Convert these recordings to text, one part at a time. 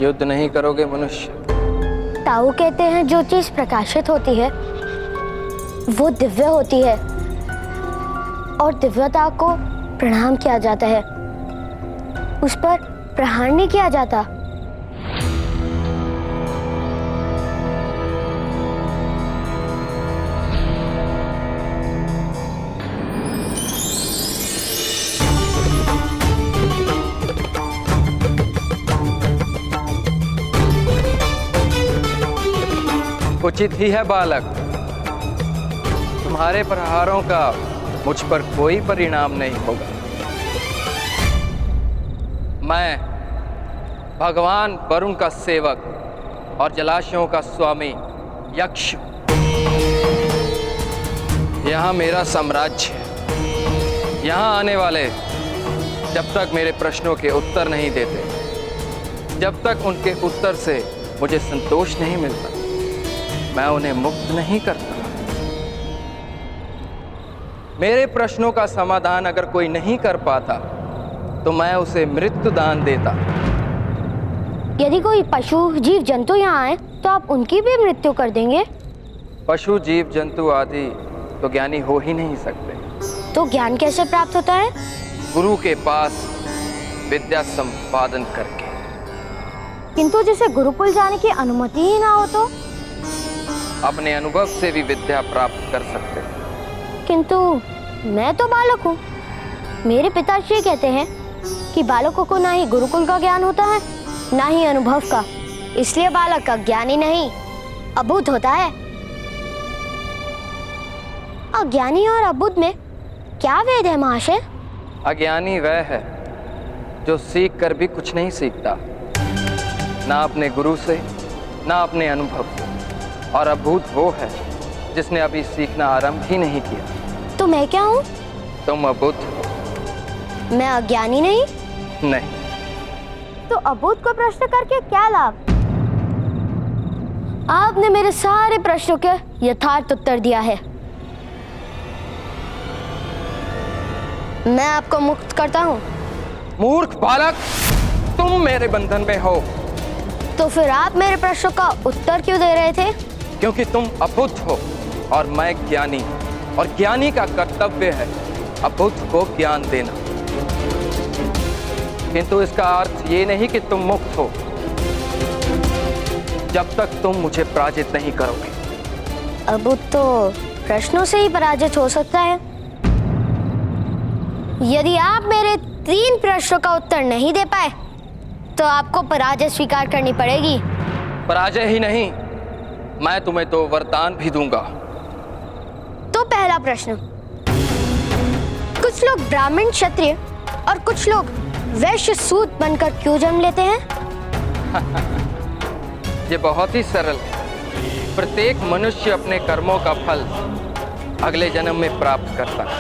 युद्ध नहीं करोगे मनुष्य? ताऊ कहते हैं जो चीज प्रकाशित होती है वो दिव्य होती है और दिव्यता को प्रणाम किया जाता है, उस पर प्रहार नहीं किया जाता। उचित ही है बालक, तुम्हारे प्रहारों का मुझ पर कोई परिणाम नहीं होगा। मैं भगवान वरुण का सेवक और जलाशयों का स्वामी यक्ष, यहाँ मेरा साम्राज्य है। यहाँ आने वाले जब तक मेरे प्रश्नों के उत्तर नहीं देते, जब तक उनके उत्तर से मुझे संतोष नहीं मिलता, मैं उन्हें मुक्त नहीं करता। मेरे प्रश्नों का समाधान अगर कोई नहीं कर पाता तो मैं उसे मृत्यु दान देता। यदि कोई पशु जीव जंतु यहाँ आए तो आप उनकी भी मृत्यु कर देंगे? पशु जीव जंतु आदि तो ज्ञानी हो ही नहीं सकते। तो ज्ञान कैसे प्राप्त होता है? गुरु के पास विद्या संपादन करके। किंतु जिसे गुरुकुल जाने की अनुमति ही ना हो तो? अपने अनुभव से भी विद्या प्राप्त कर सकते हैं। किंतु मैं तो बालक हूँ। मेरे पिताश्री कहते हैं कि बालकों को ना ही गुरुकुल का ज्ञान होता है ना ही अनुभव का, इसलिए बालक का ज्ञानी नहीं अबुद्ध होता है। अज्ञानी और अबुद्ध में क्या भेद है महाशय? अज्ञानी वह है जो सीख कर भी कुछ नहीं सीखता, ना अपने गुरु से ना अपने अनुभव से, और अबुद्ध वो है जिसने अभी सीखना आरंभ ही नहीं किया। तो मैं क्या हूँ? तुम अबुद्ध। मैं अज्ञानी नहीं? नहीं। तो अबुद्ध को प्रश्न करके क्या लाभ? आपने मेरे सारे प्रश्नों के यथार्थ उत्तर दिया है। मैं आपको मुक्त करता हूँ। मूर्ख बालक, तुम मेरे बंधन में हो। तो फिर आप मेरे प्रश्नों का उत्तर क्यों दे रहे थे? क्योंकि तुम अबुद्ध हो और मैं ज्ञानी, और ज्ञानी का कर्तव्य है अबुद्ध को ज्ञान देना। किंतु इसका अर्थ ये नहीं कि तुम मुक्त हो जब तक तुम मुझे पराजित नहीं करोगे। अबुद्ध तो प्रश्नों से ही पराजित हो सकता है। यदि आप मेरे 3 प्रश्नों का उत्तर नहीं दे पाए तो आपको पराजय स्वीकार करनी पड़ेगी। पराजय ही नहीं, मैं तुम्हें 2 वरदान भी दूंगा। तो पहला प्रश्न, कुछ लोग ब्राह्मण क्षत्रिय और कुछ लोग वैश्य सूत बनकर क्यों जन्म लेते हैं? ये बहुत ही सरल है। प्रत्येक मनुष्य अपने कर्मों का फल अगले जन्म में प्राप्त करता है।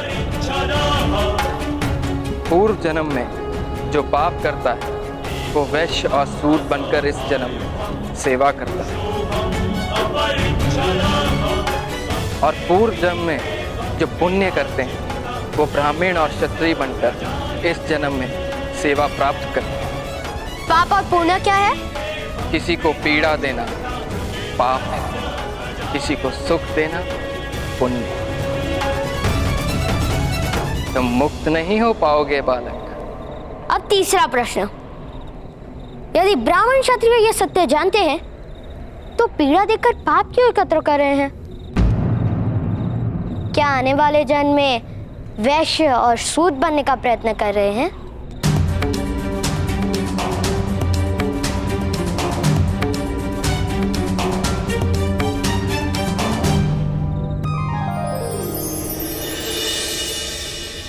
पूर्व जन्म में जो पाप करता है वो वैश्य और सूत बनकर इस जन्म में सेवा करता है, और पूर्व जन्म में जो पुण्य करते हैं वो ब्राह्मण और क्षत्रिय बनकर इस जन्म में सेवा प्राप्त करते हैं। पाप और पुण्य क्या है? किसी को पीड़ा देना पाप है, किसी को सुख देना पुण्य। तुम मुक्त नहीं हो पाओगे बालक। अब तीसरा प्रश्न, यदि ब्राह्मण क्षत्रिय ये सत्य जानते हैं तो पीड़ा देकर पाप क्यों एकत्र कर रहे हैं? क्या आने वाले जन्म में वैश्य और सूत बनने का प्रयत्न कर रहे हैं?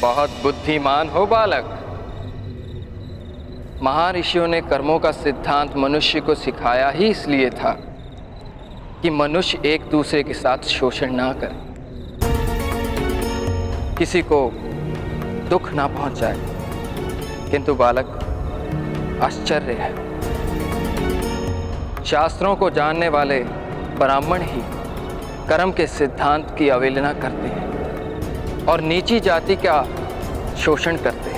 बहुत बुद्धिमान हो बालक। महर्षियों ने कर्मों का सिद्धांत मनुष्य को सिखाया ही इसलिए था कि मनुष्य एक दूसरे के साथ शोषण ना करे, किसी को दुख ना पहुंचाए। किंतु बालक, आश्चर्य है, शास्त्रों को जानने वाले ब्राह्मण ही कर्म के सिद्धांत की अवहेलना करते हैं और नीची जाति का शोषण करते हैं।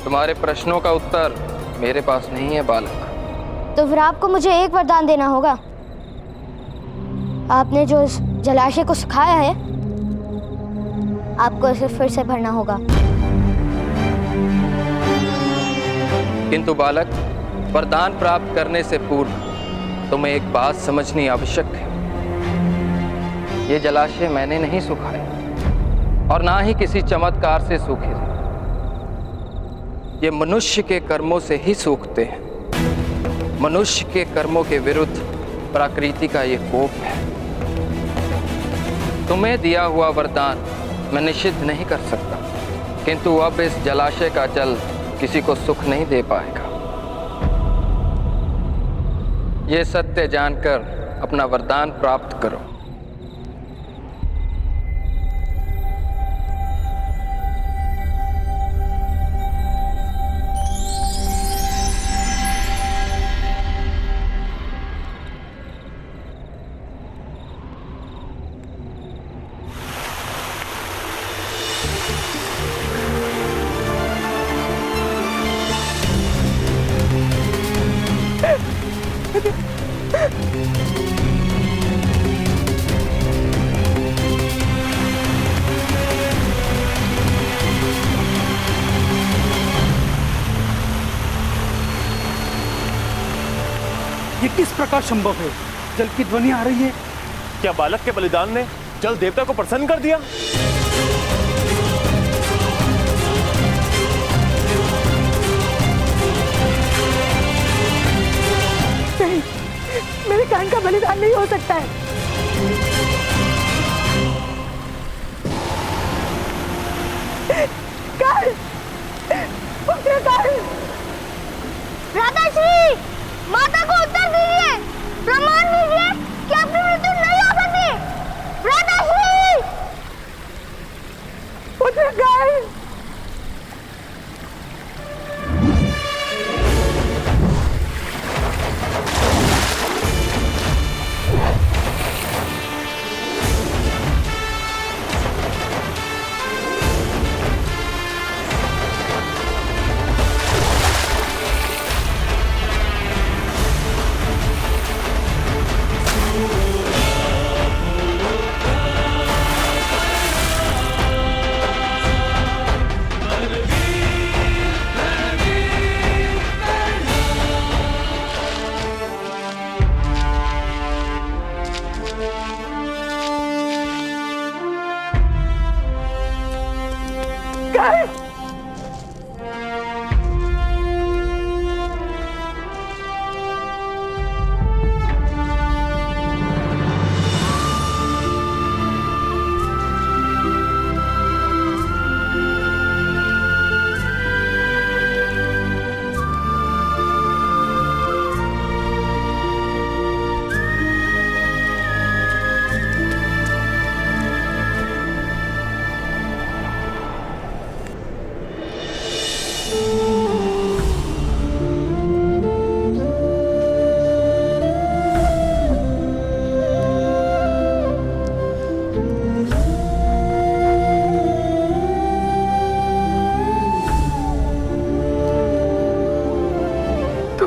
तुम्हारे प्रश्नों का उत्तर मेरे पास नहीं है बालक। तो फिर आपको मुझे एक वरदान देना होगा। आपने जो इस जलाशय को सुखाया है, आपको इसे फिर से भरना होगा। किंतु बालक, वरदान प्राप्त करने से पूर्व तुम्हें एक बात समझनी आवश्यक है। ये जलाशय मैंने नहीं सुखाया और ना ही किसी चमत्कार से सूखे थे। ये मनुष्य के कर्मों से ही सूखते हैं। मनुष्य के कर्मों के विरुद्ध प्रकृति का ये कोप है। तुम्हें दिया हुआ वरदान मैं निषिद्ध नहीं कर सकता, किंतु अब इस जलाशय का जल किसी को सुख नहीं दे पाएगा। ये सत्य जानकर अपना वरदान प्राप्त करो। ये किस प्रकार संभव है? जल की ध्वनि आ रही है। क्या बालक के बलिदान ने जल देवता को प्रसन्न कर दिया? नहीं, मेरे कान का बलिदान नहीं हो सकता है। काल, पुत्र काल, राधाश्री, माता को उत्तर दीजिए, प्रमाण दीजिए कि अपनी मृत्यु नहीं हो सकती। राधाश्री, पुत्र काल।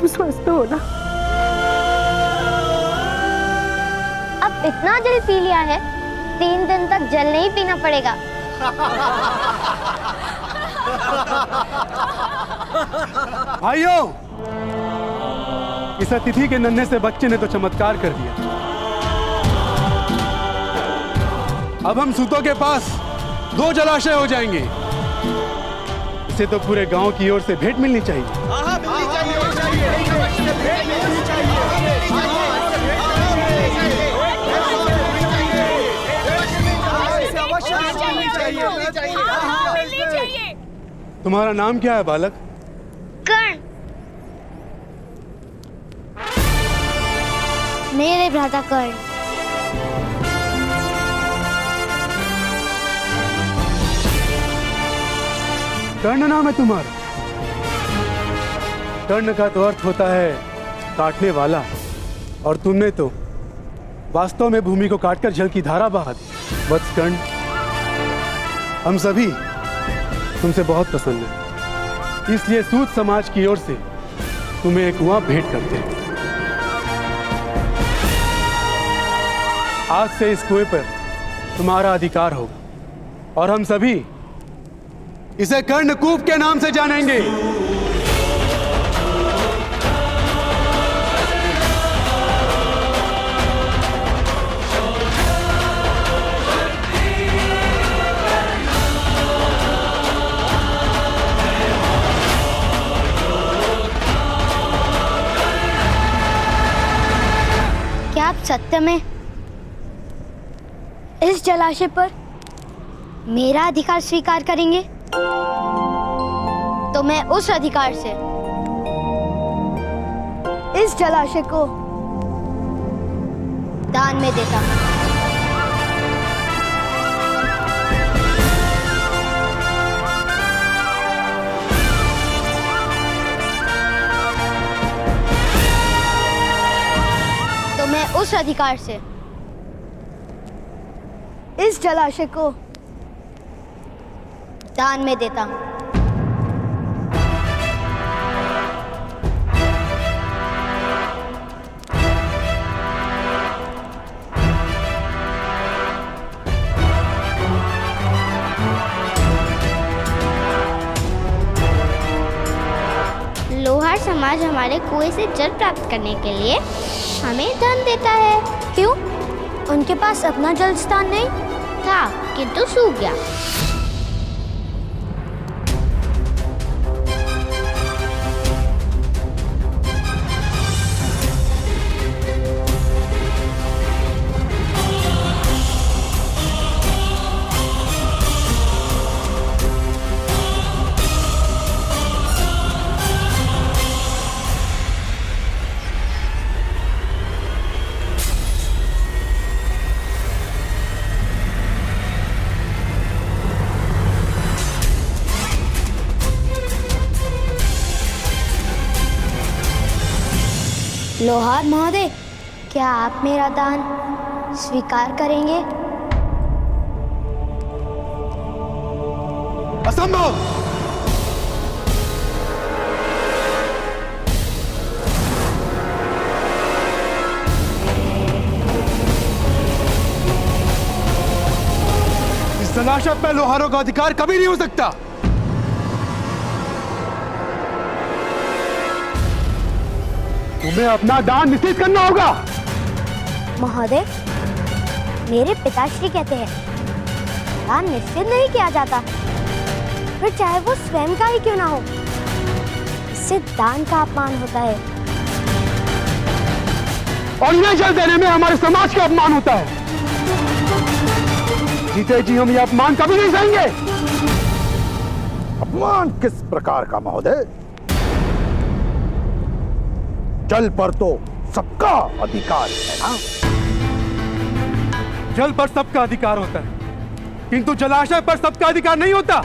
स्वस्थ हो ना? अब इतना जल पी लिया है, 3 दिन तक जल नहीं पीना पड़ेगा। भाइयों, इस अतिथि के नन्हे से बच्चे ने तो चमत्कार कर दिया। अब हम सूतों के पास 2 जलाशय हो जाएंगे। इसे तो पूरे गांव की ओर से भेंट मिलनी चाहिए। तुम्हारा नाम क्या है बालक? कर्ण। मेरे भ्राता कर्ण। कर्ण नाम है तुम्हारा? कर्ण का तो अर्थ होता है काटने वाला, और तुमने तो वास्तव में भूमि को काटकर जल की धारा बहा दी। वत्स कर्ण, हम सभी तुमसे बहुत प्रसन्न हैं। इसलिए सूत समाज की ओर से तुम्हें एक कुआं भेंट करते हैं। आज से इस कुएं पर तुम्हारा अधिकार होगा और हम सभी इसे कर्णकूप के नाम से जानेंगे। क्या आप सत्य में इस जलाशय पर मेरा अधिकार स्वीकार करेंगे? तो मैं उस अधिकार से इस जलाशय को दान में देता हूं। तो मैं उस अधिकार से इस जलाशय को दान में देता हूं। लोहार समाज हमारे कुएं से जल प्राप्त करने के लिए हमें धन देता है। क्यों? उनके पास अपना जल स्थान नहीं था, किंतु सूख गया। लोहार महोदय, क्या आप मेरा दान स्वीकार करेंगे? असंभव! इस जलाशय पर लोहारों का अधिकार कभी नहीं हो सकता। तुम्हें अपना दान निश्चित करना होगा। महोदय, मेरे पिताश्री कहते हैं दान निश्चित नहीं किया जाता, फिर चाहे वो स्वयं का ही क्यों ना हो। इससे दान का अपमान होता है और इन्हें जल देने में हमारे समाज का अपमान होता है। जीते जी हम ये अपमान कभी नहीं सहेंगे। अपमान किस प्रकार का महोदय? जल पर तो सबका अधिकार है ना? जल पर सबका अधिकार होता है, किंतु जलाशय पर सबका अधिकार नहीं होता।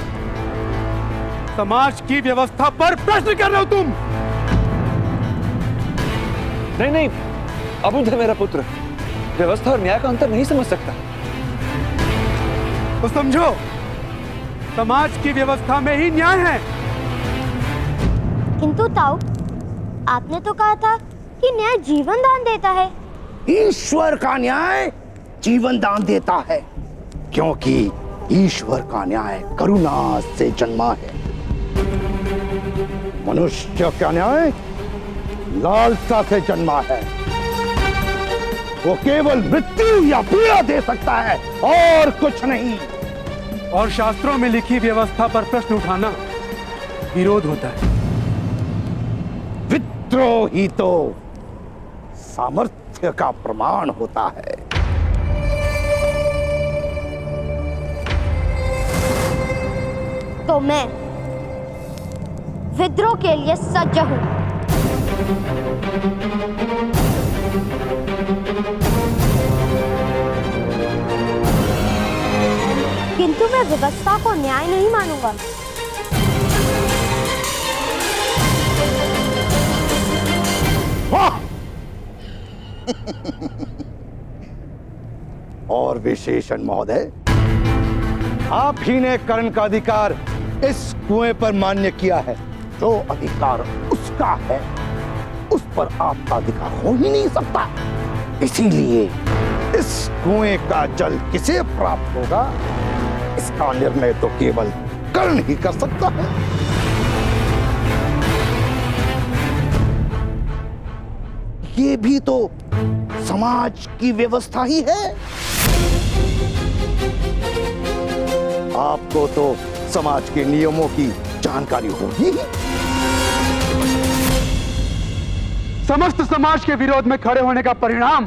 समाज की व्यवस्था पर प्रश्न कर रहे हो तुम। नहीं नहीं, अबुध है मेरा पुत्र, व्यवस्था और न्याय का अंतर नहीं समझ सकता। तो समझो, समाज की व्यवस्था में ही न्याय है। किंतु ताऊ, आपने तो कहा था कि न्याय जीवन दान देता है। ईश्वर का न्याय जीवन दान देता है, क्योंकि ईश्वर का न्याय करुणा से जन्मा है। मनुष्य का न्याय लालसा से जन्मा है। वो केवल मृत्यु या पीड़ा दे सकता है और कुछ नहीं। और शास्त्रों में लिखी व्यवस्था पर प्रश्न उठाना विरोध होता है। विद्रोह ही तो सामर्थ्य का प्रमाण होता है। तो मैं विद्रोह के लिए सज्ज हूं। किंतु मैं व्यवस्था को न्याय नहीं मानूंगा। वाह! और विशेषण महोदय, आप ही ने कर्ण का अधिकार इस कुएं पर मान्य किया है। जो अधिकार उसका है, उस पर आपका अधिकार हो ही नहीं सकता। इसीलिए इस कुएं का जल किसे प्राप्त होगा, इसका निर्णय तो केवल कर्ण ही कर सकता है। ये भी तो समाज की व्यवस्था ही है। आपको तो समाज के नियमों की जानकारी होगी। समस्त समाज के विरोध में खड़े होने का परिणाम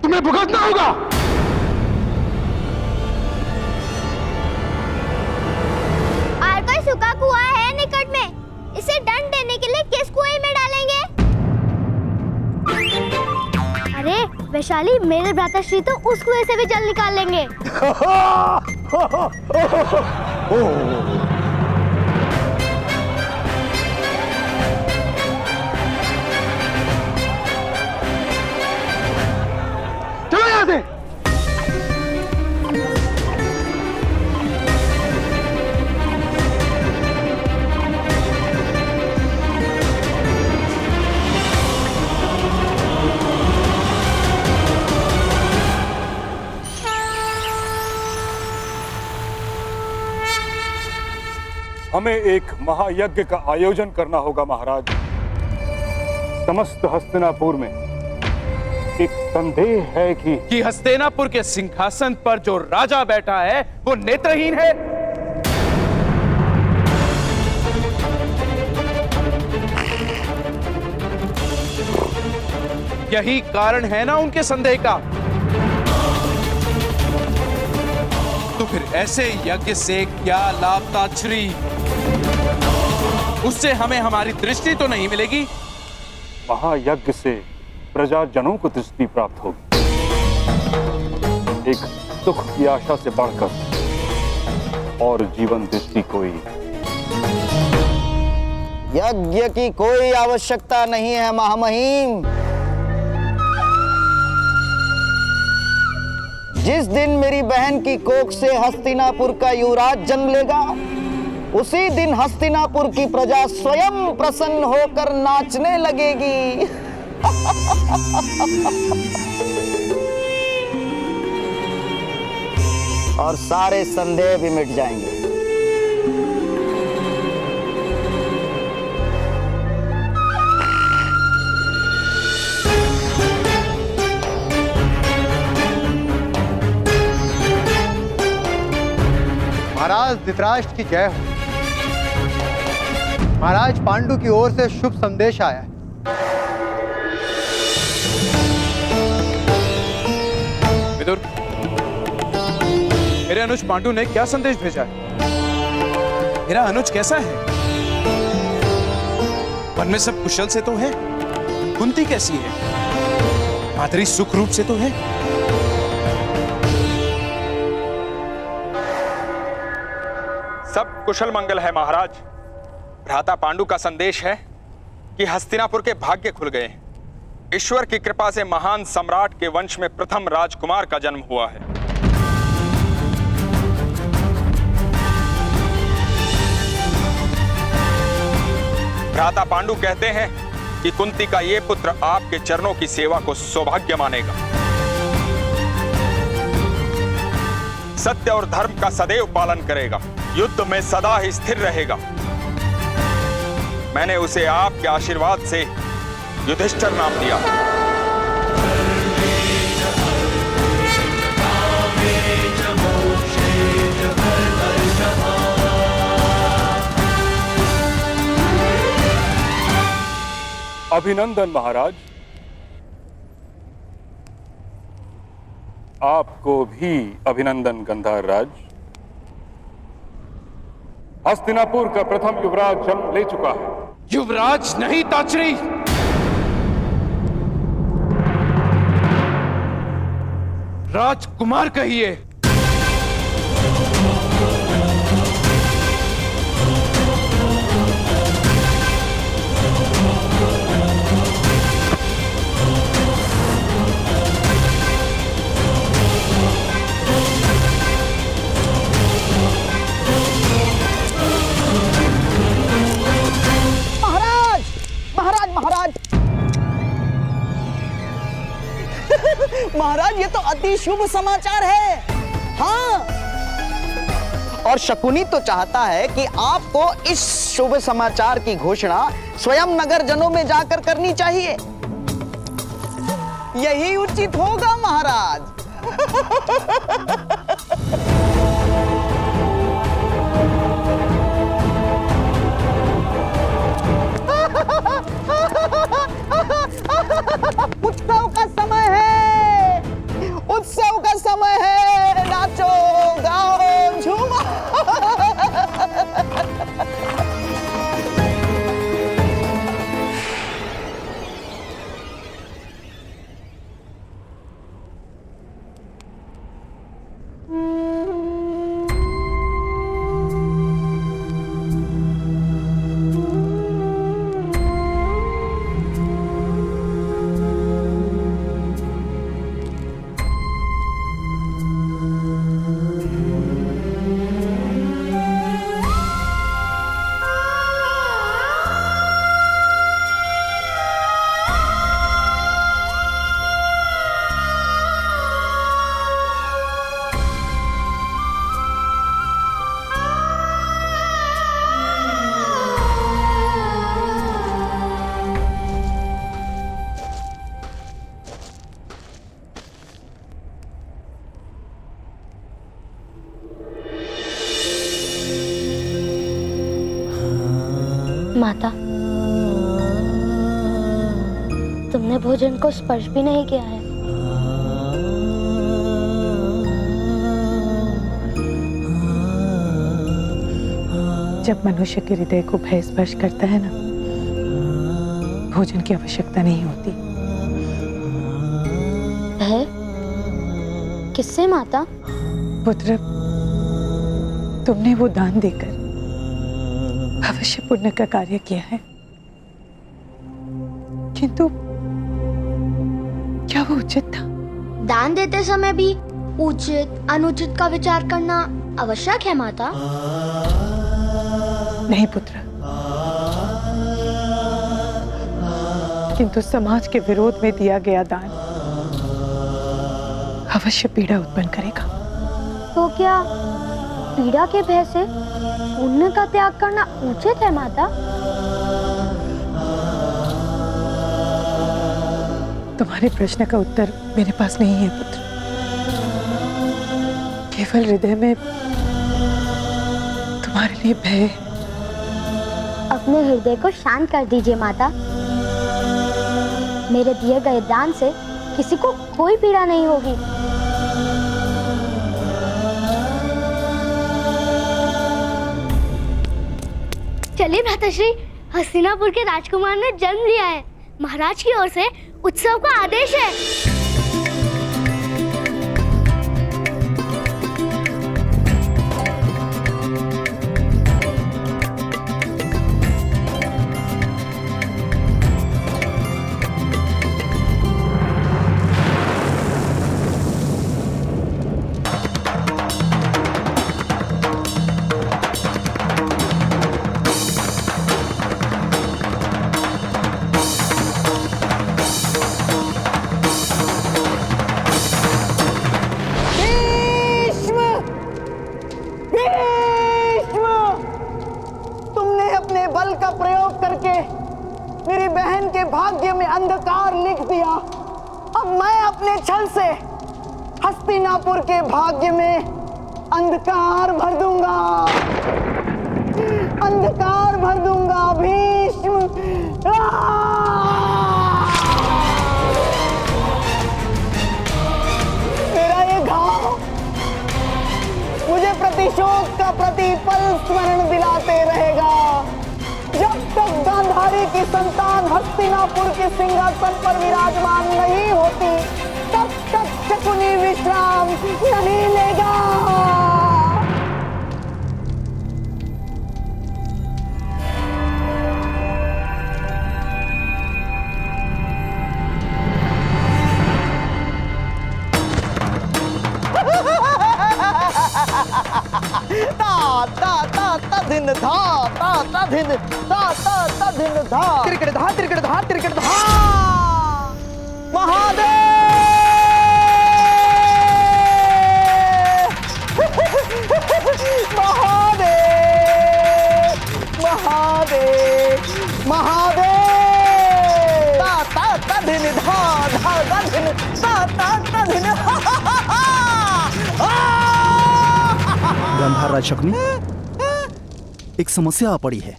तुम्हें भुगतना होगा। और कोई सूखा कुआं है निकट में? इसे दंड देने के लिए किस कुएं में डालेंगे? अरे वैशाली, मेरे भ्राताश्री तो उस कुएं से भी जल निकाल लेंगे। चलो यहां से। हमें एक महायज्ञ का आयोजन करना होगा महाराज। समस्त हस्तिनापुर में एक संदेह है कि हस्तिनापुर के सिंहासन पर जो राजा बैठा है वो नेत्रहीन है। यही कारण है ना उनके संदेह का। तो फिर ऐसे यज्ञ से क्या लाभ ताच्छ्री? उससे हमें हमारी दृष्टि तो नहीं मिलेगी। महायज्ञ से प्रजाजनों को दृष्टि प्राप्त होगी। एक सुख की आशा से बढ़कर और जीवन दृष्टि कोई। यज्ञ की कोई आवश्यकता नहीं है महामहिम। जिस दिन मेरी बहन की कोख से हस्तिनापुर का युवराज जन्म लेगा, उसी दिन हस्तिनापुर की प्रजा स्वयं प्रसन्न होकर नाचने लगेगी। और सारे संदेह भी मिट जाएंगे। महाराज धृतराष्ट्र की जय हो। महाराज पांडु की ओर से शुभ संदेश आया है। विदुर, मेरे अनुज पांडु ने क्या संदेश भेजा है? मेरा अनुज कैसा है? वन में सब कुशल से तो है? कुंती कैसी है? माधुरी सुख रूप से तो है? सब कुशल मंगल है महाराज। भ्राता पांडु का संदेश है कि हस्तिनापुर के भाग्य खुल गए। ईश्वर की कृपा से महान सम्राट के वंश में प्रथम राजकुमार का जन्म हुआ है। भ्राता पांडु कहते हैं कि कुंती का ये पुत्र आपके चरणों की सेवा को सौभाग्य मानेगा। सत्य और धर्म का सदैव पालन करेगा, युद्ध में सदा ही स्थिर रहेगा। मैंने उसे आपके आशीर्वाद से युधिष्ठिर नाम दिया। अभिनंदन महाराज। आपको भी अभिनंदन गंधार राज। हस्तिनापुर का प्रथम युवराज जन्म ले चुका है। युवराज नहीं ताच्छ्री, राजकुमार कहिए। ये तो अति शुभ समाचार है। हाँ, और शकुनी तो चाहता है कि आपको इस शुभ समाचार की घोषणा स्वयं नगर जनों में जाकर करनी चाहिए। यही उचित होगा महाराज। उत्सव का समय है, उत्सव का समय है, नाचो गाओ झूमो। माता, तुमने भोजन को स्पर्श भी नहीं किया है। जब मनुष्य के हृदय को भय स्पर्श करता है ना, भोजन की आवश्यकता नहीं होती। है? किससे माता? पुत्र, तुमने वो दान देकर अवश्य पुण्य का कार्य किया है, किंतु क्या वो उचित था? दान देते समय भी उचित अनुचित का विचार करना आवश्यक है माता। नहीं पुत्र, किंतु समाज के विरोध में दिया गया दान अवश्य पीड़ा उत्पन्न करेगा। तो क्या पीड़ा के भय से पुण्य का त्याग करना उचित है माता? तुम्हारे प्रश्न का उत्तर मेरे पास नहीं है पुत्र। केवल हृदय में तुम्हारे लिए भय है। अपने हृदय को शांत कर दीजिए माता। मेरे दिए गए दान से किसी को कोई पीड़ा नहीं होगी। चलिए भ्राताश्री, हस्तिनापुर के राजकुमार ने जन्म लिया है। महाराज की ओर से उत्सव का आदेश है। मेरी बहन के भाग्य में अंधकार लिख दिया। अब मैं अपने छल से हस्तिनापुर के भाग्य में अंधकार भर दूंगा, अंधकार भर दूंगा। भीष्म, मेरा ये घाव मुझे प्रतिशोध का प्रतिपल स्मरण दिलाते रहेगा। जब तक गांधारी की संतान हस्तिनापुर के सिंहासन पर विराजमान नहीं होती, तब तक शकुनी विश्राम नहीं लेगा। ता ता ता ता दिन धा ता ता दिन ता ता ता दिन धा तिरकड़ धा तिरकड़ धा तिरकड़ धा। महादेव गांधार राज शकुनी, एक समस्या आ पड़ी है।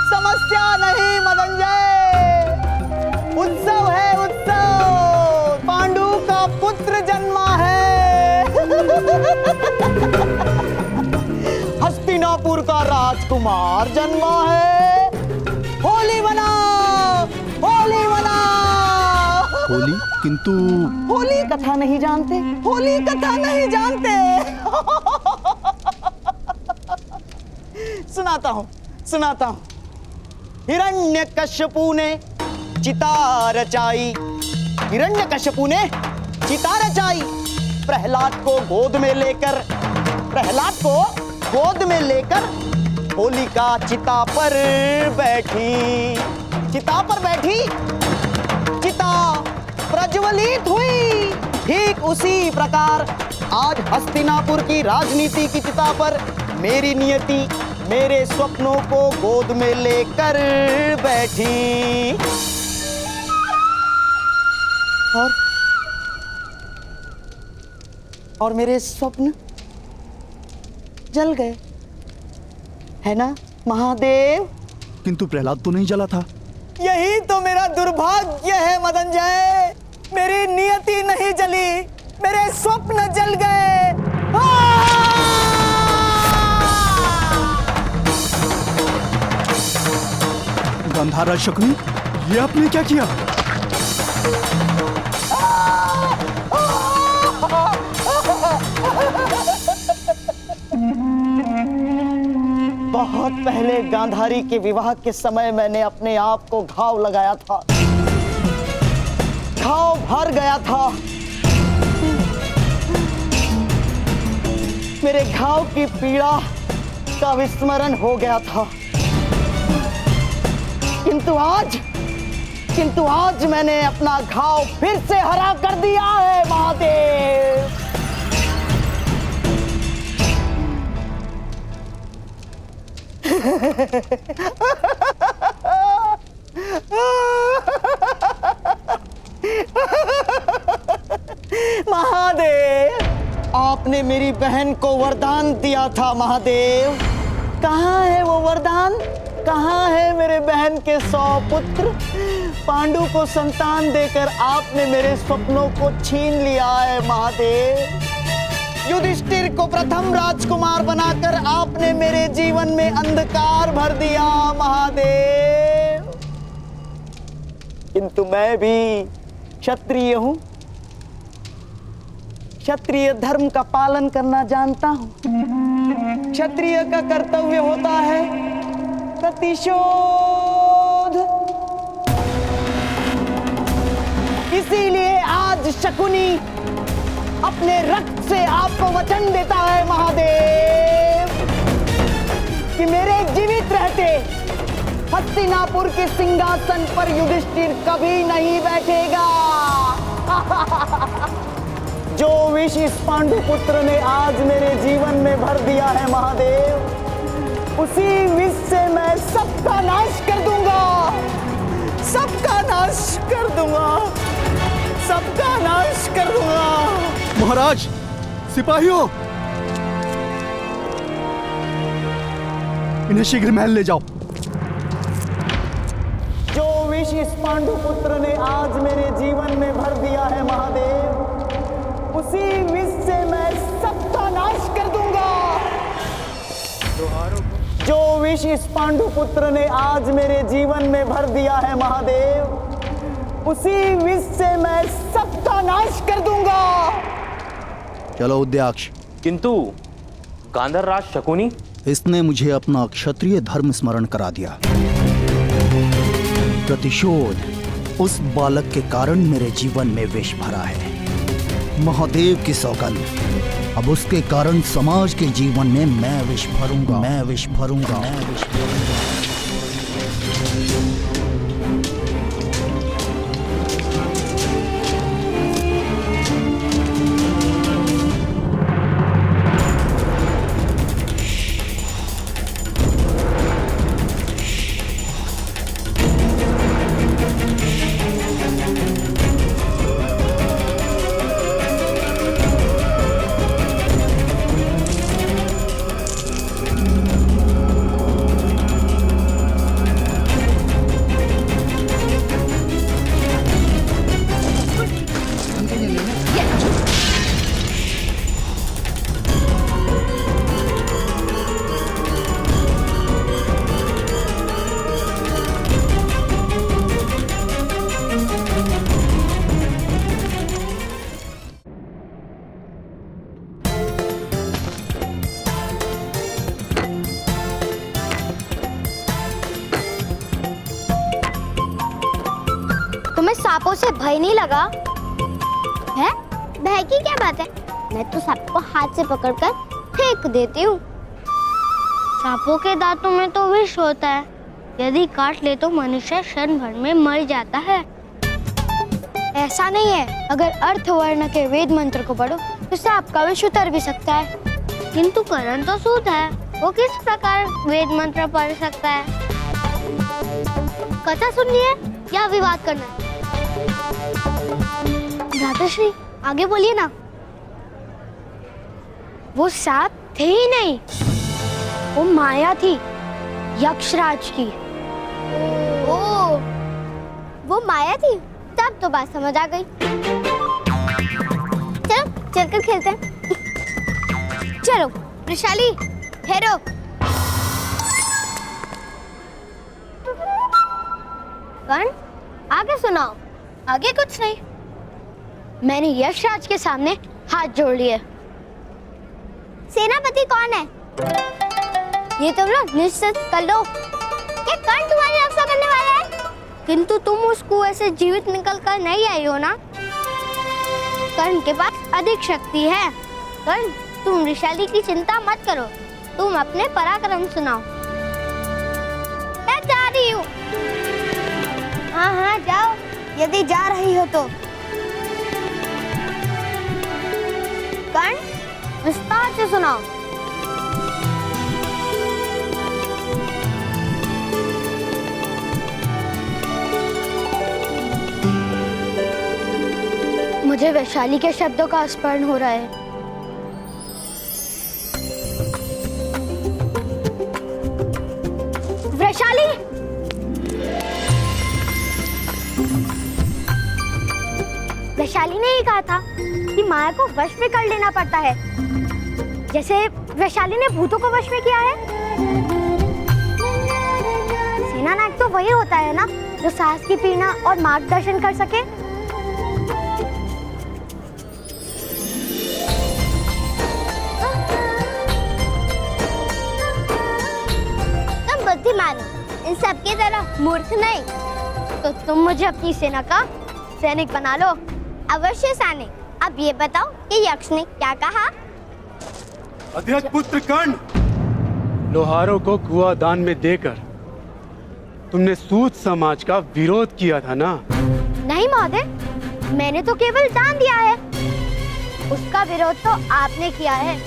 समस्या नहीं मदनजय, उत्सव है उत्सव। पांडु का पुत्र जन्मा है। हस्तिनापुर का राजकुमार जन्मा है। होली मनाओ, होली मनाओ। होली? किंतु होली कथा नहीं जानते? होली कथा नहीं जानते? सुनाता हूं। हिरण्यकश्यपु ने चिता रचाई। हिरण्यकश्यपु ने चिता रचाई। प्रहलाद को गोद में लेकर होलिका चिता पर बैठी। चिता प्रज्वलित हुई। ठीक उसी प्रकार आज हस्तिनापुर की राजनीति की चिता पर मेरी नियति मेरे स्वप्नों को गोद में लेकर बैठी। और मेरे स्वप्न जल गए, है ना महादेव? किंतु प्रहलाद तो नहीं जला था। यही तो मेरा दुर्भाग्य है मदनजय। मेरी नियति नहीं जली, मेरे स्वप्न जल गए। गांधार राज शकुनी, ये आपने क्या किया? बहुत पहले गांधारी के विवाह के समय मैंने अपने आप को घाव लगाया था। घाव भर गया था। मेरे घाव की पीड़ा का विस्मरण हो गया था। किंतु आज मैंने अपना घाव फिर से हरा कर दिया है महादेव। महादेव, आपने मेरी बहन को वरदान दिया था महादेव। कहाँ है वो वरदान? कहाँ है मेरे बहन के 100 पुत्र? पांडु को संतान देकर आपने मेरे स्वप्नों को छीन लिया है महादेव। युधिष्ठिर को प्रथम राजकुमार बनाकर आपने मेरे जीवन में अंधकार भर दिया महादेव। किंतु मैं भी क्षत्रिय हूं, क्षत्रिय धर्म का पालन करना जानता हूं। क्षत्रिय का कर्तव्य होता है प्रतिशोध। इसीलिए आज शकुनी अपने रक्त से आपको वचन देता है महादेव कि मेरे जीवित रहते हस्तिनापुर के सिंहासन पर युधिष्ठिर कभी नहीं बैठेगा। जो विष इस पांडु पुत्र ने आज मेरे जीवन में भर दिया है महादेव, उसी विष से मैं सबका नाश कर दूंगा। सबका नाश कर दूंगा। सबका नाश कर दूंगा। महाराज, सिपाहियों, इन्हें शीघ्र महल ले जाओ। जो विष इस पांडु पुत्र ने आज मेरे जीवन में भर दिया है महादेव, उसी विष से मैं सबका नाश कर दूंगा। जो विष इस पांडु पुत्र ने आज मेरे जीवन में भर दिया है महादेव, उसी विष से मैं सबका नाश कर दूंगा। चलो उद्याक्ष। किंतु गांधार राज शकुनी, इसने मुझे अपना क्षत्रिय धर्म स्मरण करा दिया। प्रतिशोध उस बालक के कारण मेरे जीवन में विष भरा है। महादेव की सौगंध, अब उसके कारण समाज के जीवन में मैं विष भरूंगा। मैं विष भरूंगा। मैं विष भरूंगा। उसे भय नहीं लगा है? भय की क्या बात है? मैं तो सांप को हाथ से पकड़कर फेंक देती हूँ। सांपों के दांतों में तो विष होता है, यदि काट ले तो मनुष्य क्षण भर में मर जाता है। ऐसा नहीं है, अगर अर्थवर्ण के वेद मंत्र को पढ़ो तो सांप का विष उतर भी सकता है। किंतु करण तो सूत है, वो किस प्रकार वेद मंत्र पढ़ सकता है? कथा सुननी है या विवाद करना है? भ्राताश्री आगे बोलिए ना। वो सांप थे ही नहीं, वो माया थी, यक्षराज की। ओ, वो माया थी, तब तो बात समझ आ गई। चलो चलकर खेलते हैं। चलो वृषाली, ठहरो। कर्ण, आगे सुनाओ। आगे कुछ नहीं, मैंने यक्षराज के सामने हाथ जोड़ लिए। सेनापति कौन है? ये तुम लोग निश्चित कर लो। क्या कर्ण तुम्हारी रक्षा करने वाला है? किंतु तुम उस कुएं से जीवित निकलकर नहीं आई हो ना? कर्ण के पास अधिक शक्ति है। कर्ण, तुम वृषाली की चिंता मत करो, तुम अपने पराक्रम सुनाओ। मैं जा रही हूँ। हाँ हाँ जाओ, यदि जा रही हो तो। कर्ण, विस्तार से सुनाओ। मुझे वैशाली के शब्दों का स्मरण हो रहा है। वैशाली, वैशाली ने ही कहा था कि माया को वश में कर लेना पड़ता है, जैसे वैशाली ने भूतों को वश में किया है। सेना नायक तो वही होता है ना जो साहस की प्रेरणा और मार्गदर्शन कर सके। तुम बुद्धिमान हो, इन सब की तरह मूर्ख नहीं। तो तुम मुझे अपनी सेना का सैनिक बना लो। अवश्य सैनिक। अब ये बताओ कि यक्ष ने क्या कहा? अध्यक्ष पुत्र कर्ण, लोहारों को कुआं दान में देकर तुमने सूत समाज का विरोध किया था ना? नहीं महोदय, मैंने तो केवल दान दिया है, उसका विरोध तो आपने किया है।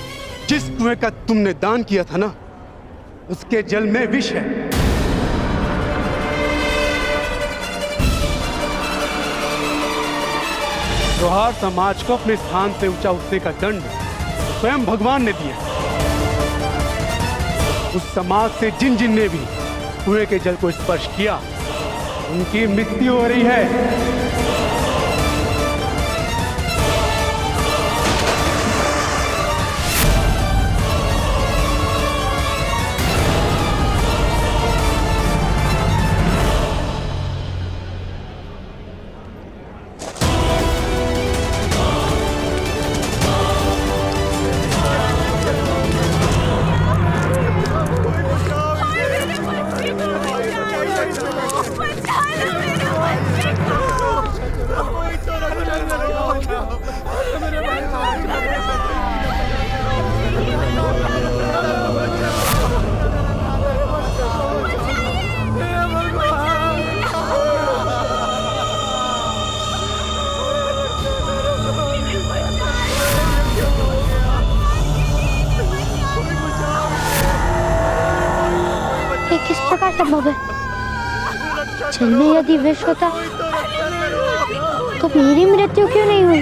जिस कुएं का तुमने दान किया था ना, उसके जल में विष है। लोहार समाज को अपने स्थान से ऊंचा उठने का दंड स्वयं भगवान ने दिया। उस समाज से जिन जिन ने भी कुएं के जल को स्पर्श किया, उनकी मृत्यु हो रही है। किस प्रकार संभव है? जल में यदि विष होता तो मेरी मृत्यु क्यों नहीं हुई?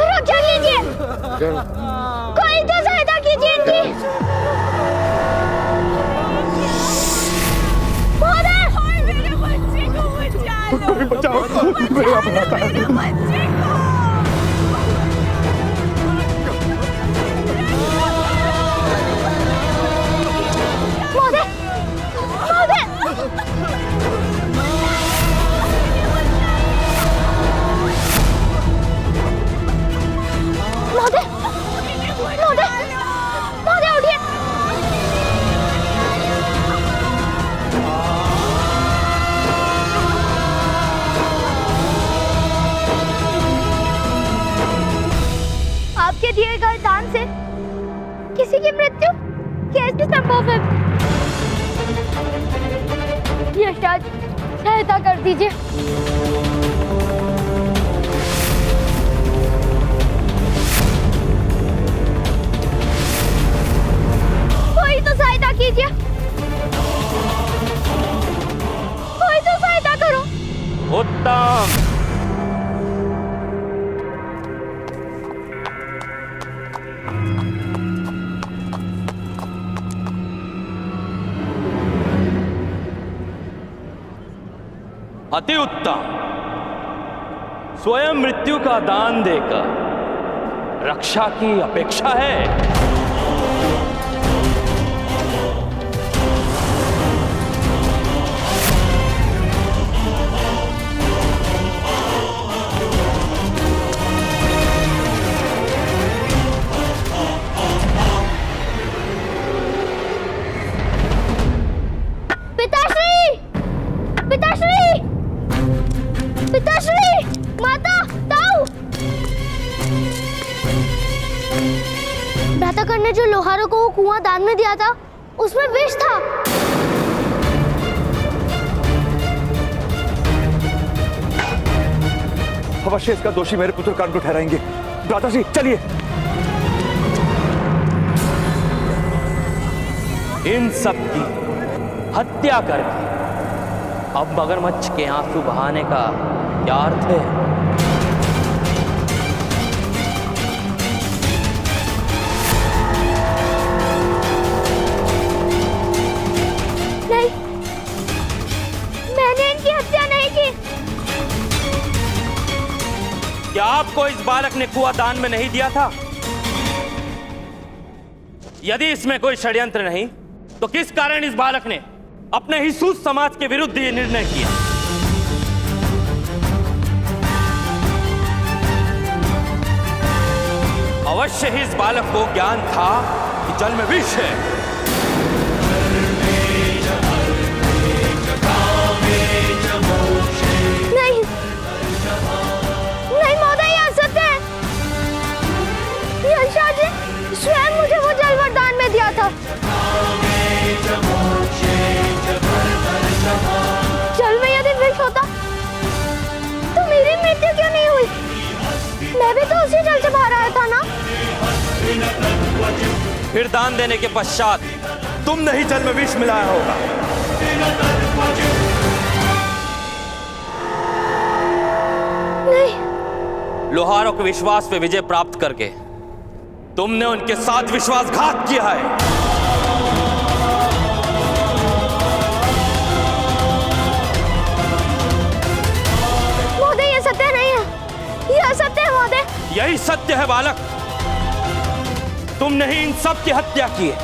रक्षा कीजिए, कोई तो सहायता कीजिए इनकी। बचाओ, मेरा भ्राता है। महोदय, महोदय, के दिए गए दान से किसी की मृत्यु कैसे संभव है? यशराज, सहायता कर दीजिए। कोई तो सहायता कीजिए, कोई तो सहायता करो। उत्तम। अति उत्तम। स्वयं मृत्यु का दान देकर रक्षा की अपेक्षा है। पिताश्री! पिताश्री! पिताश्री! माता! ताऊ! भ्राताकर्ण ने जो लोहारों को वो कुआं दान में दिया था, उसमें विष था। अवश्य इसका दोषी मेरे पुत्र कांडू ठहराएंगे। भ्राताश्री, चलिए। इन सब की हत्या करके अब मगरमच्छ के आंसू बहाने का क्या अर्थ है? नहीं, मैंने इनकी हत्या नहीं की। क्या आपको इस बालक ने कुआं दान में नहीं दिया था? यदि इसमें कोई षड्यंत्र नहीं, तो किस कारण इस बालक ने अपने ही सूत समाज के विरुद्ध ये निर्णय किया? अवश्य ही इस बालक को ज्ञान था कि जल में विष है। नहीं, नहीं महोदय, यह सत्य है। यशराज ने स्वयं मुझे वो जल वरदान में दिया था। जल में यदि विष होता तो मेरी मृत्यु क्यों नहीं हुई? मैं भी तो उसी जल से बाहर आया था ना। फिर दान देने के पश्चात तुमने ही जल में विष मिलाया होगा। नहीं। लोहारों के विश्वास पे विजय प्राप्त करके तुमने उनके साथ विश्वासघात किया है। सत्य नहीं है, यह सत्य है महोदय। यही सत्य है बालक। तुमने ही इन सब की हत्या की है।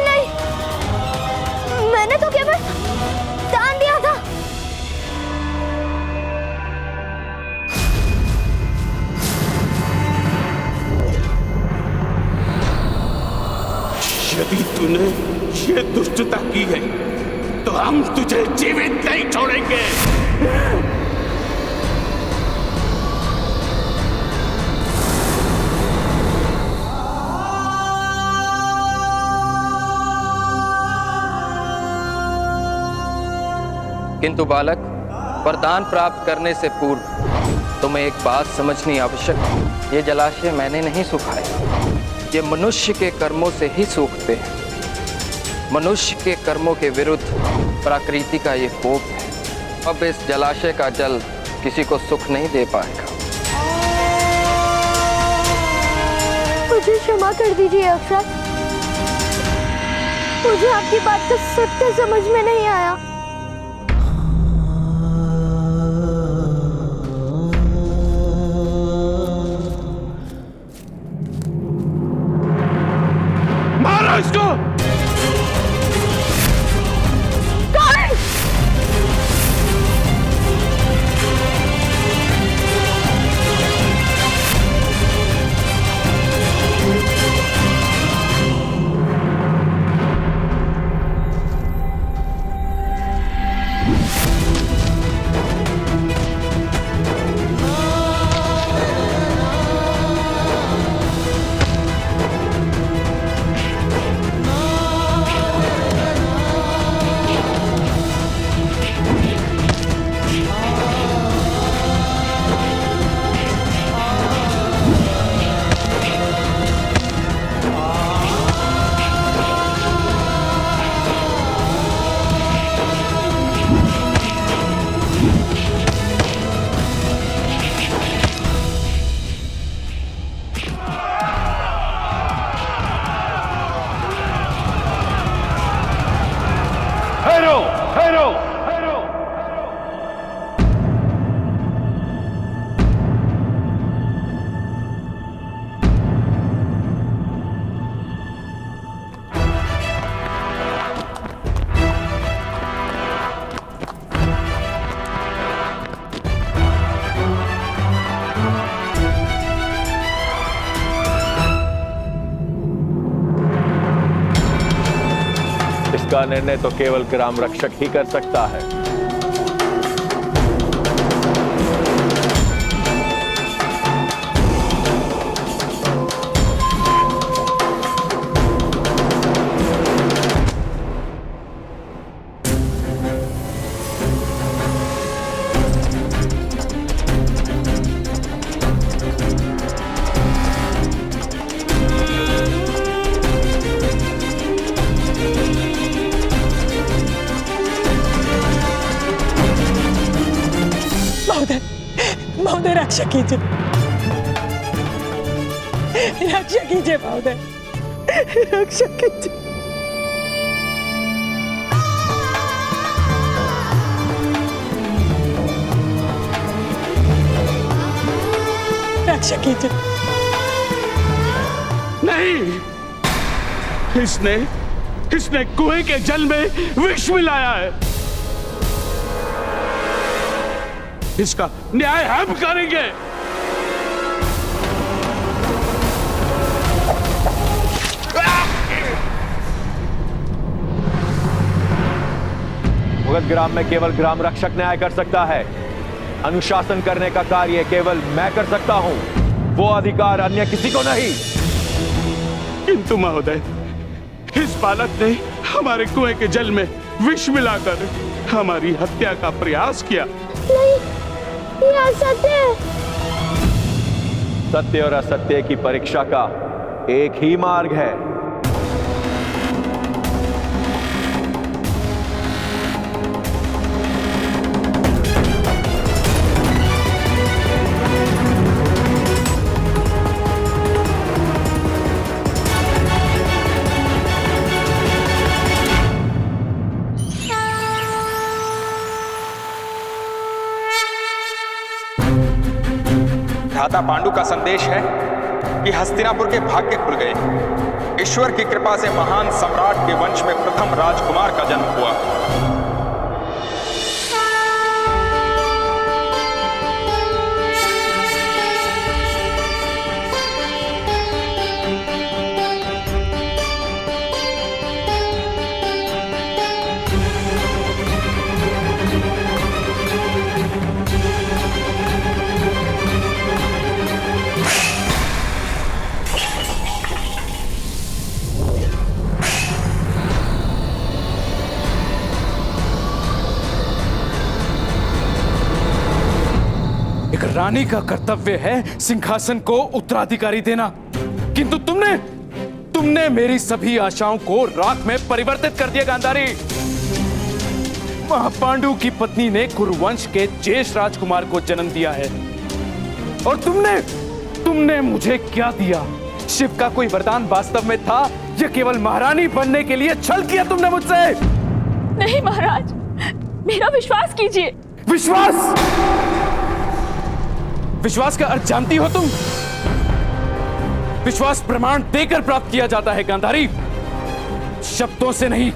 नहीं, मैंने तो केवल दान दिया था। यदि तूने ये दुष्टता की है तो हम तुझे जीवित नहीं छोड़ेंगे। किंतु बालक, वरदान प्राप्त करने से पूर्व तुम्हें एक बात समझनी आवश्यक है। ये जलाशय मैंने नहीं सुखाया, ये मनुष्य के कर्मों से ही सूखते हैं। मनुष्य के कर्मों के विरुद्ध प्रकृति का ये कोप है। अब इस जलाशय का जल किसी को सुख नहीं दे पाएगा। मुझे क्षमा कर दीजिए अक्षर, मुझे आपकी बात का सत्य समझ में नहीं आया। मारो इसको। इसका निर्णय तो केवल ग्राम रक्षक ही कर सकता है। महोदय रक्षा कीजिए, रक्षा कीजिए महोदय, रक्षा कीजिए। रक्षा कीजिए। नहीं, इसने कुएं के जल में विष मिलाया है। इसका न्याय हम करेंगे। मुगध ग्राम में केवल ग्राम रक्षक न्याय कर सकता है। अनुशासन करने का कार्य केवल मैं कर सकता हूं, वो अधिकार अन्य किसी को नहीं। किंतु महोदय, इस बालक ने हमारे कुएं के जल में विष मिलाकर हमारी हत्या का प्रयास किया। ये असत्य है। सत्य और असत्य की परीक्षा का एक ही मार्ग है। भ्राता पांडु का संदेश है कि हस्तिनापुर के भाग्य खुल गए। ईश्वर की कृपा से महान सम्राट के वंश में प्रथम राजकुमार का जन्म हुआ। एक रानी का कर्तव्य है सिंहासन को उत्तराधिकारी देना, किंतु तुमने मेरी सभी आशाओं को राख में परिवर्तित कर दिया। गांधारी, महापांडु की पत्नी ने कुरुवंश के ज्येष्ठ राजकुमार को जन्म दिया है, और तुमने मुझे क्या दिया? शिव का कोई वरदान वास्तव में था या केवल महारानी बनने के लिए छल किया तुमने मुझसे? नहीं महाराज, मेरा विश्वास कीजिए। विश्वास का अर्थ जानती हो तुम? विश्वास प्रमाण देकर प्राप्त किया जाता है गांधारी, शब्दों से नहीं।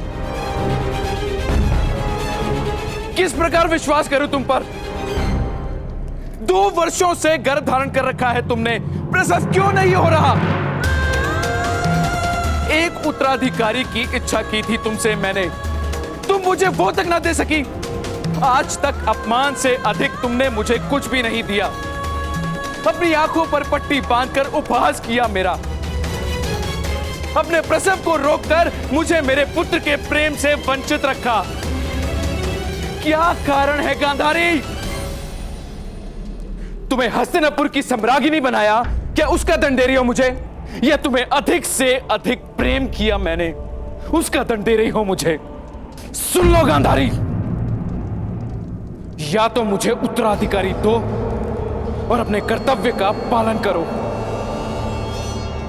किस प्रकार विश्वास करूं तुम पर? 2 वर्षों से गर्भ धारण कर रखा है तुमने, प्रसव क्यों नहीं हो रहा? एक उत्तराधिकारी की इच्छा की थी तुमसे मैंने, तुम मुझे वो तक ना दे सकी। आज तक अपमान से अधिक तुमने मुझे कुछ भी नहीं दिया। अपनी आंखों पर पट्टी बांधकर उपहास किया मेरा। अपने प्रसव को रोककर मुझे मेरे पुत्र के प्रेम से वंचित रखा। क्या कारण है गांधारी? तुम्हें हस्तिनापुर की सम्राज्ञी बनाया, क्या उसका दंड दे रही हो मुझे? या तुम्हें अधिक से अधिक प्रेम किया मैंने, उसका दंड दे रही हो मुझे? सुन लो गांधारी, या तो मुझे उत्तराधिकारी दो और अपने कर्तव्य का पालन करो,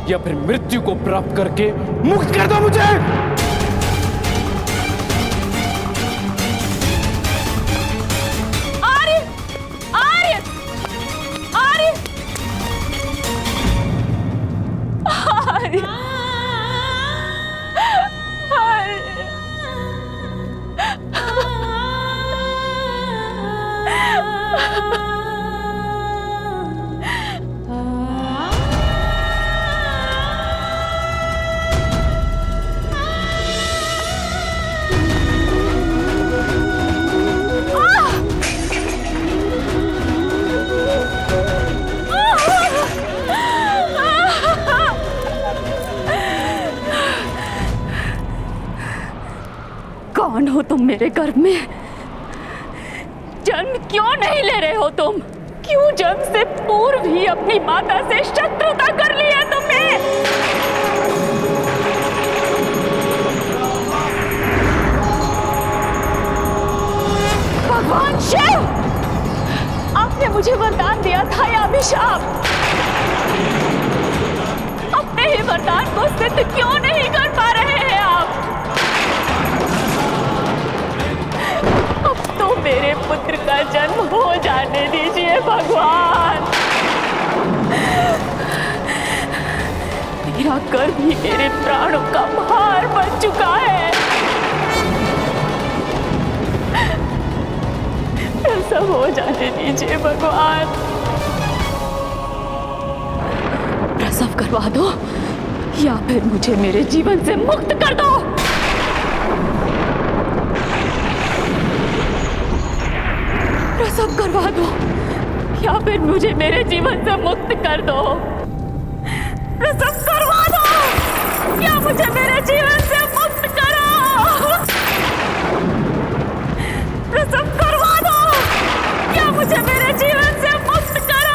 या फिर मृत्यु को प्राप्त करके मुक्त कर दो मुझे। आर्य, आर्य, आर्य, आर्य, मेरे गर्भ में जन्म क्यों नहीं ले रहे हो तुम? क्यों जन्म से पूर्व ही अपनी माता से शत्रुता कर ली है तुमने? भगवान शिव, आपने मुझे वरदान दिया था या अभिशाप? अपने ही वरदान को सिद्ध क्यों नहीं कर पा रहे हैं आप? अब तो मेरे पुत्र का जन्म हो जाने दीजिए भगवान। मेरा गर्भ ही मेरे प्राणों का भार बन चुका है। प्रसव हो जाने दीजिए भगवान। प्रसव करवा दो या फिर मुझे मेरे जीवन से मुक्त कर दो। प्रसव करवा दो या फिर मुझे मेरे जीवन से मुक्त कर दो। प्रसव करवा दो या मुझे मेरे जीवन से मुक्त करो। प्रसव करवा दो या मुझे मेरे जीवन से मुक्त करो।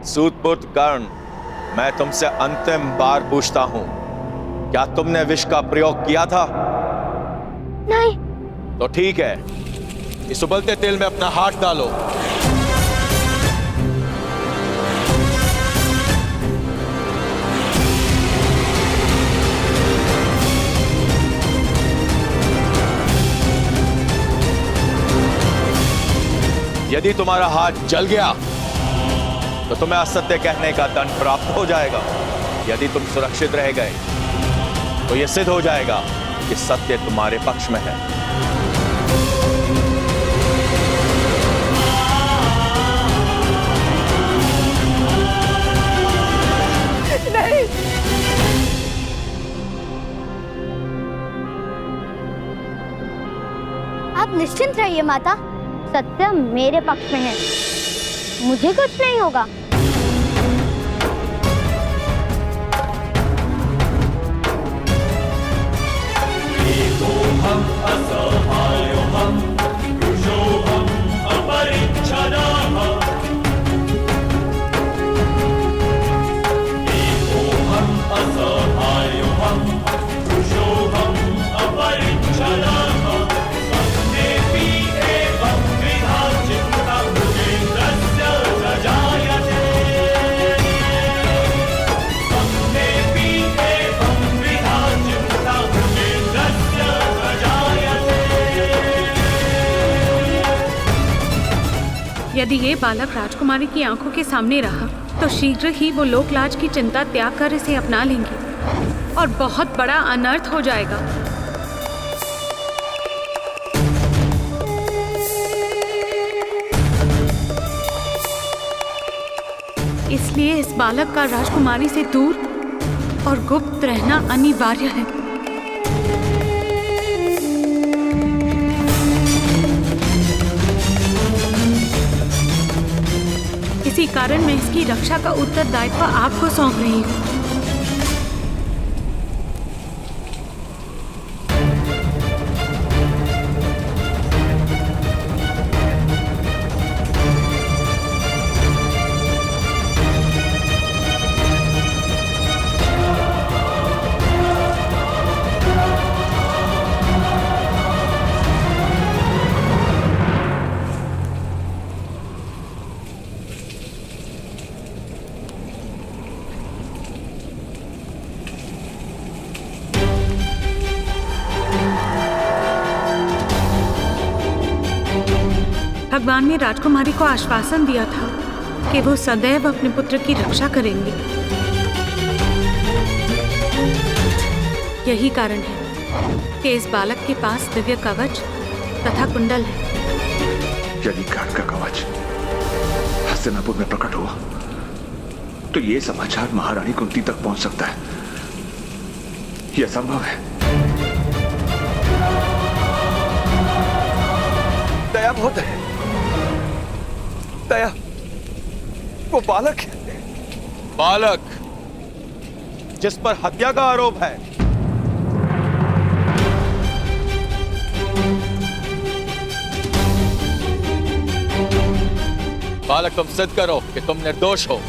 सूतपुत्र कर्ण, मैं तुमसे अंतिम बार पूछता हूं, क्या तुमने विष का प्रयोग किया था? नहीं। तो ठीक है, इस उबलते तेल में अपना हाथ डालो। यदि तुम्हारा हाथ जल गया तो तुम्हें असत्य कहने का दंड प्राप्त हो जाएगा। यदि तुम सुरक्षित रह गए तो यह सिद्ध हो जाएगा कि सत्य तुम्हारे पक्ष में है। नहीं। आप निश्चिंत रहिए माता, सत्य मेरे पक्ष में है, मुझे कुछ नहीं होगा। यदि ये बालक राजकुमारी की आंखों के सामने रहा तो शीघ्र ही वो लोकलाज की चिंता त्याग कर इसे अपना लेंगे और बहुत बड़ा अनर्थ हो जाएगा। इसलिए इस बालक का राजकुमारी से दूर और गुप्त रहना अनिवार्य है। इसी कारण मैं इसकी रक्षा का उत्तरदायित्व आपको सौंप रही हूँ। भगवान ने राजकुमारी को आश्वासन दिया था कि वो सदैव अपने पुत्र की रक्षा करेंगे। यही कारण है कि इस बालक के पास दिव्य कवच तथा कुंडल है। यदि ज्ञान का कवच हस्तिनापुर में प्रकट हुआ तो ये समाचार महारानी कुंती तक पहुंच सकता है। यह संभव है। दया बहुत है। दया, वो बालक है। बालक जिस पर हत्या का आरोप है, बालक तुम सिद्ध करो कि तुम निर्दोष हो।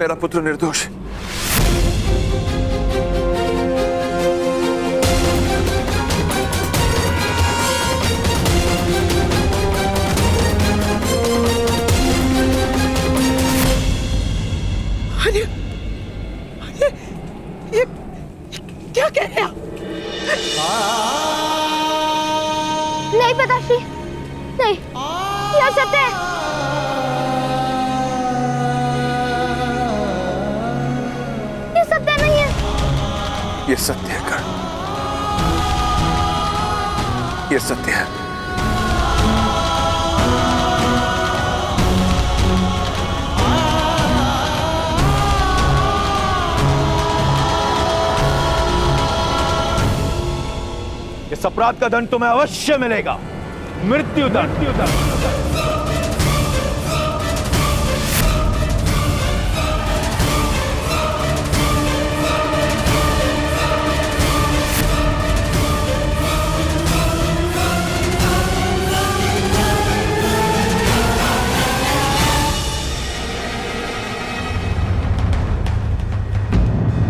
मेरा पुत्र निर्दोष। ये क्या कह रहे हैं? नहीं पिताश्री, नहीं, यह सत्य है। ये सत्य नहीं है। ये सत्य है कर्ण, ये सत्य है। इस अपराध का दंड तुम्हें अवश्य मिलेगा, मृत्यु दंड।